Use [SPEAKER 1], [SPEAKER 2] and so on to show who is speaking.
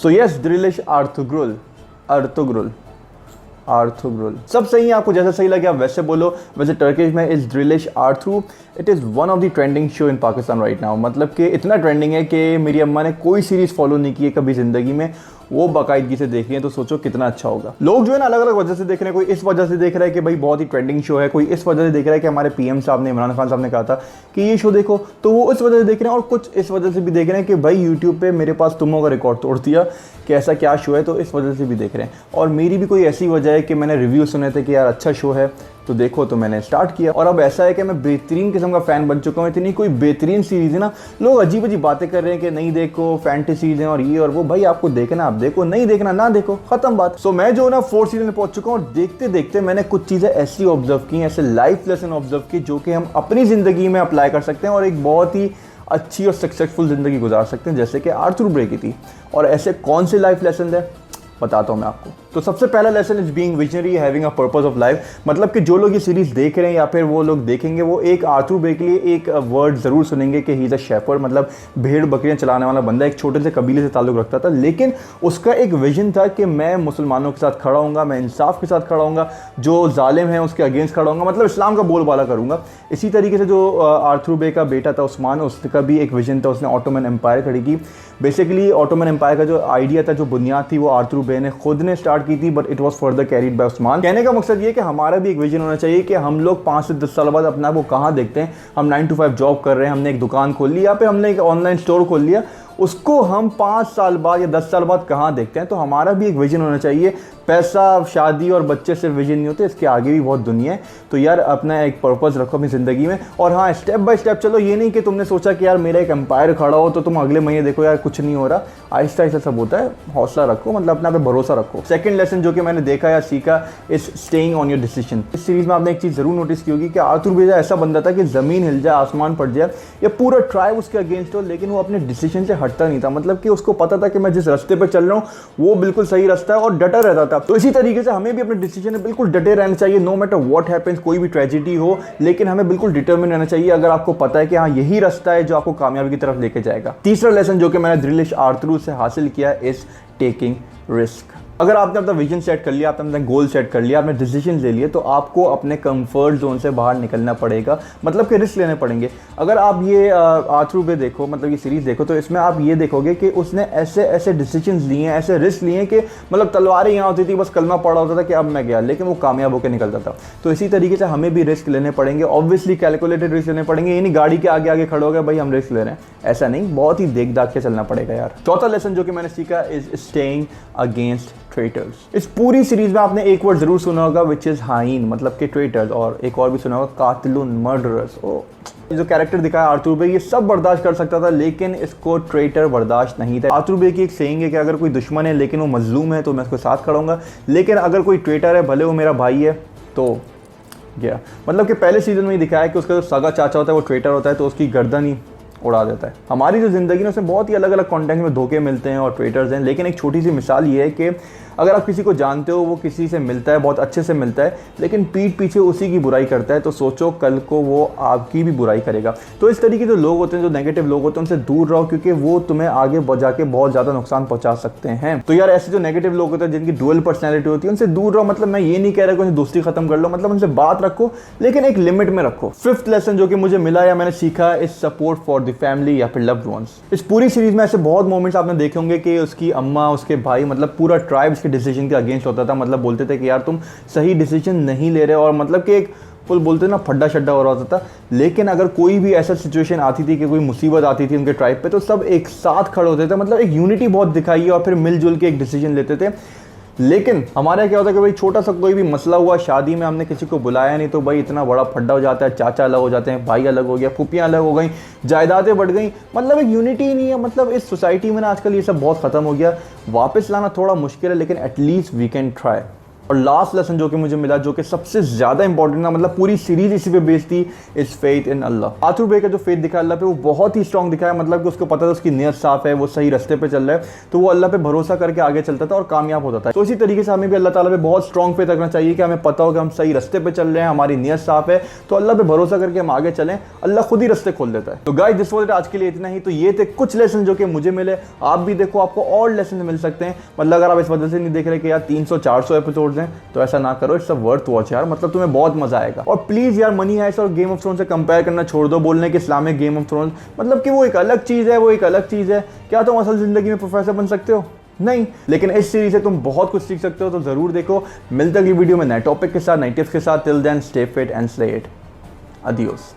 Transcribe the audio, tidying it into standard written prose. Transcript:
[SPEAKER 1] So yes, ड्रिलिश आर्थोग्रुल, आर्थोग्रुल, आर्थोग्रुल सब सही है, आपको जैसा सही लगे आप वैसे बोलो। वैसे टर्किश में is Dirilis Ertugrul, it is one of the trending show in Pakistan right now. मतलब कि इतना ट्रेंडिंग है कि मेरी अम्मा ने कोई सीरीज़ फॉलो नहीं की है कभी ज़िंदगी में, वो बाकायदगी से देख रही है, तो सोचो कितना अच्छा होगा। लोग जो है ना अलग अलग वजह से देख रहे हैं, कोई इस वजह से देख रहा है कि भाई बहुत ही ट्रेंडिंग शो है, कोई इस वजह से देख रहा है कि हमारे पीएम साहब ने, इमरान खान साहब ने कहा था कि ये शो देखो, तो वो इस वजह से देख रहे हैं। और कुछ इस वजह से भी देख रहे हैं कि भाई यूट्यूब पे मेरे पास तुमों का रिकॉर्ड तोड़ दिया कि ऐसा क्या शो है, तो इस वजह से भी देख रहे हैं। और मेरी भी कोई ऐसी वजह है कि मैंने रिव्यू सुने थे कि यार अच्छा शो है तो देखो, तो मैंने स्टार्ट किया। और अब ऐसा है कि मैं बेहतरीन किस्म का फ़ैन बन चुका हूँ। इतनी कोई बेहतरीन सीरीज़ है ना, लोग अजीब अजीब बातें कर रहे हैं कि नहीं देखो, फैंटेसीज हैं और ये और वो। भाई आपको देखना आप देखो, नहीं देखना ना देखो, ख़त्म बात। सो मैं जो ना 4th सीजन में पहुंच चुका हूँ और देखते देखते मैंने कुछ चीज़ें ऐसी ऑब्जर्व की, ऐसे लाइफ लेसन ऑब्जर्व की जो कि हम अपनी ज़िंदगी में अप्लाई कर सकते हैं और एक बहुत ही अच्छी और सक्सेसफुल ज़िंदगी गुजार सकते हैं, जैसे कि आर्थर ब्रे की थी। और ऐसे कौन से लाइफ लेसन है बताता हूँ मैं आपको। तो सबसे पहला lesson is being visionary, having a purpose of life. मतलब कि जो लोग ये सीरीज देख रहे हैं या फिर वो लोग देखेंगे, वो एक आर्थर ब्रे के लिए एक वर्ड ज़रूर सुनेंगे कि ही इज़ अ शेफर्ड, मतलब भेड़ बकरियां चलाने वाला बंदा। एक छोटे से कबीले से ताल्लुक़ रखता था, लेकिन उसका एक विजन था कि मैं मुसलमानों के साथ खड़ा हूँगा, मैं इंसाफ के साथ खड़ा हूँगा, जो जालिम है उसके अगेंस्ट खड़ा हूँगा, मतलब इस्लाम का बोलबाला करूँगा। इसी तरीके से जो आर्थर ब्रे का बेटा था उस्मान, उसका भी एक विजन था, उसने ऑटोमन एम्पायर खड़ी की। बेसिकली ऑटोमन एम्पायर का जो आइडिया था, जो बुनियाद थी, वो आर्थर ब्रे ने खुद ने स्टार्ट की थी, but it was further carried bye Usman. कहने का मकसद ये कि हमारा भी एक विजन होना चाहिए कि हम लोग 5 से 10 साल बाद अपना वो कहाँ देखते हैं। हम 9 to 5 जॉब कर रहे हैं, हमने एक दुकान खोल ली या फिर हमने एक ऑनलाइन स्टोर खोल लिया, उसको हम 5 साल बाद या 10 साल बाद कहाँ देखते हैं। तो हमारा भी एक विजन होना चाहिए। पैसा, शादी और बच्चे से विजन नहीं होते, इसके आगे भी बहुत दुनिया है। तो यार अपना एक पर्पस रखो अपनी ज़िंदगी में, और हाँ स्टेप बाय स्टेप चलो। ये नहीं कि तुमने सोचा कि यार मेरा एक एम्पायर खड़ा हो तो तुम अगले महीने देखो यार कुछ नहीं हो रहा। आहिस्ता आहिस्ता सब होता है, हौसला रखो, मतलब अपना पे भरोसा रखो। सेकंड लेसन जो कि मैंने देखा या सीखा is staying on your decision. इस सीरीज़ में आपने एक चीज़ ज़रूर नोटिस की होगी कि आर्थर ब्रे ऐसा बंदा था कि ज़मीन हिल जाए, आसमान पड़ जाए या पूरा ट्राइब उसके अगेंस्ट हो, लेकिन वो अपने डिसीजन से हटता नहीं था। मतलब कि उसको पता था कि मैं जिस रास्ते पर चल रहा हूँ वो बिल्कुल सही रास्ता है, और डटा रहता था। तो इसी तरीके से हमें भी अपने डिसीजन में बिल्कुल डटे रहना चाहिए, नो मैटर व्हाट हैपेंस, कोई भी ट्रेजेडी हो, लेकिन हमें बिल्कुल डिटरमिन रहना चाहिए अगर आपको पता है कि हाँ यही रास्ता है जो आपको कामयाबी की तरफ लेके जाएगा। तीसरा लेसन जो कि मैंने ड्रिलिश आर्थर से हासिल किया इज टेकिंग रिस्क। अगर आपने अपना विजन सेट कर लिया, आपने अपना गोल सेट कर लिया, आपने डिसीजन ले लिए, तो आपको अपने कंफर्ट जोन से बाहर निकलना पड़ेगा, मतलब कि रिस्क लेने पड़ेंगे। अगर आप ये आर्थर ब्रे देखो, मतलब ये सीरीज़ देखो, तो इसमें आप ये देखोगे कि उसने ऐसे ऐसे डिसीजंस लिए हैं, ऐसे रिस्क लिए हैं कि मतलब तलवारें यहाँ होती थी, बस कलमा पड़ा होता था कि अब मैं गया, लेकिन वो कामयाब होकर निकलता था। तो इसी तरीके से हमें भी रिस्क लेने पड़ेंगे, ऑब्वियसली कैलकुलेटेड रिस्क लेने पड़ेंगे। ये नहीं गाड़ी के आगे आगे खड़े हो गए भाई हम रिस्क ले रहे हैं, ऐसा नहीं, बहुत ही देख दाख के चलना पड़ेगा यार। चौथा लेसन जो कि मैंने सीखा इज स्टेइंग अगेंस्ट ट्रेटर्स। इस पूरी सीरीज में आपने एक वर्ड जरूर सुना होगा विच इज हाइन, मतलब कि ट्रेटर्स, और एक और भी सुना होगा कातिलुन, मर्डरर्स। जो कैरेक्टर दिखाया आर्थर ब्रे ये सब बर्दाश्त कर सकता था, लेकिन इसको ट्रेटर बर्दाश्त नहीं था। आर्थर ब्रे की एक सेइंग है कि अगर कोई दुश्मन है लेकिन वो मजलूम है तो मैं उसके साथ खड़ा हूँगा, लेकिन अगर कोई ट्रेटर है भले वो मेरा भाई है तो गया। मतलब कि पहले सीजन में ही दिखाया कि उसका जो सगा चाचा होता है वो ट्रेटर होता है तो उसकी गर्दन ही उड़ा देता है। हमारी जो ज़िंदगी है उसमें बहुत ही अलग अलग कॉन्टेक्ट में धोखे मिलते हैं और ट्रेटर्स हैं, लेकिन एक छोटी सी मिसाल ये है कि अगर आप किसी को जानते हो, वो किसी से मिलता है, बहुत अच्छे से मिलता है, लेकिन पीठ पीछे उसी की बुराई करता है, तो सोचो कल को वो आपकी भी बुराई करेगा। तो इस तरीके के जो लोग होते हैं, जो नेगेटिव लोग होते हैं, उनसे दूर रहो, क्योंकि वो तुम्हें आगे जाके बहुत ज़्यादा नुकसान पहुंचा सकते हैं। तो यार ऐसे जो नेगेटिव लोग होते हैं जिनकी डुअल पर्सनैलिटी होती है, उनसे दूर रहो। मतलब मैं ये नहीं कह रहा कि उनसे दोस्ती खत्म कर लो, मतलब उनसे बात रखो, लेकिन एक लिमिट में रखो। फिफ्थ लेसन जो कि मुझे मिला या मैंने सीखा is support for the family या फिर लव्ड वंस। इस पूरी सीरीज में ऐसे बहुत मोमेंट्स आपने देखे होंगे कि उसकी अम्मा, उसके भाई, मतलब पूरा ट्राइब उसके डिसीजन के अगेंस्ट होता था। मतलब बोलते थे कि यार तुम सही डिसीजन नहीं ले रहे, और मतलब कि एक फुल बोलते ना फड्डा शड्डा हो रहा होता था। लेकिन अगर कोई भी ऐसा सिचुएशन आती थी कि कोई मुसीबत आती थी उनके ट्राइब पे, तो सब एक साथ खड़े होते थे। मतलब एक यूनिटी बहुत दिखाई है और फिर मिलजुल के एक डिसीजन लेते थे। लेकिन हमारे क्या होता है कि भाई छोटा सा कोई भी मसला हुआ, शादी में हमने किसी को बुलाया नहीं, तो भाई इतना बड़ा फड्डा हो जाता है, चाचा अलग हो जाते हैं, भाई अलग हो गया, फूफियाँ अलग हो गई, जायदादें बढ़ गई, मतलब एक यूनिटी ही नहीं है। मतलब इस सोसाइटी में ना आजकल ये सब बहुत ख़त्म हो गया। वापस लाना थोड़ा मुश्किल है, लेकिन एटलीस्ट वी कैन ट्राई। और लास्ट लेसन जो कि मुझे मिला, जो कि सबसे ज़्यादा इंपॉर्टेंट था, मतलब पूरी सीरीज इसी पे बेस्ड थी, is faith in Allah. Arthur ब्रे का जो फेथ दिखा अल्लाह पे, वो बहुत ही स्ट्रॉन्ग दिखा है। मतलब कि उसको पता था उसकी नीयत साफ है, वो सही रास्ते पे चल रहा है, तो वो अल्लाह पे भरोसा करके आगे चलता था और कामयाब होता था। तो इसी तरीके से हमें भी अल्लाह ताला पे बहुत स्ट्रॉन्ग फेथ रखना चाहिए कि हमें पता हो कि हम सही रास्ते पे चल रहे हैं, हमारी नीयत साफ है, तो अल्लाह पे भरोसा करके हम आगे चलें, अल्लाह खुद ही रास्ते खोल देता है। तो गाइस दिस वाज इट, आज के लिए इतना ही। तो ये थे कुछ लेसन जो कि मुझे मिले। आप भी देखो, आपको और लेसन मिल सकते हैं। मतलब अगर आप इस वजह से नहीं देख रहे कि यार 300-400 एपिसोड्स हैं, तो ऐसा ना करो, इट्स अ वर्थ वॉच यार, मतलब तुम्हें बहुत मजा आएगा। और प्लीज यार मनी हाइस्ट और गेम ऑफ थ्रोन्स से कंपेयर करना छोड़ दो, बोलने कि इस्लामिक गेम ऑफ थ्रोन्स, मतलब कि वो एक अलग चीज़ है, वो एक अलग चीज़ है। क्या तुम असल जिंदगी में प्रोफेसर बन सकते हो? नहीं, लेकिन इस सीरीज से तुम बहुत कुछ सीख सकते हो, तो जरूर देखो। मिलते अगली वीडियो में नए टॉपिक के साथ, नए टिप्स के साथ। Till then stay fit and slay it. अडियोस।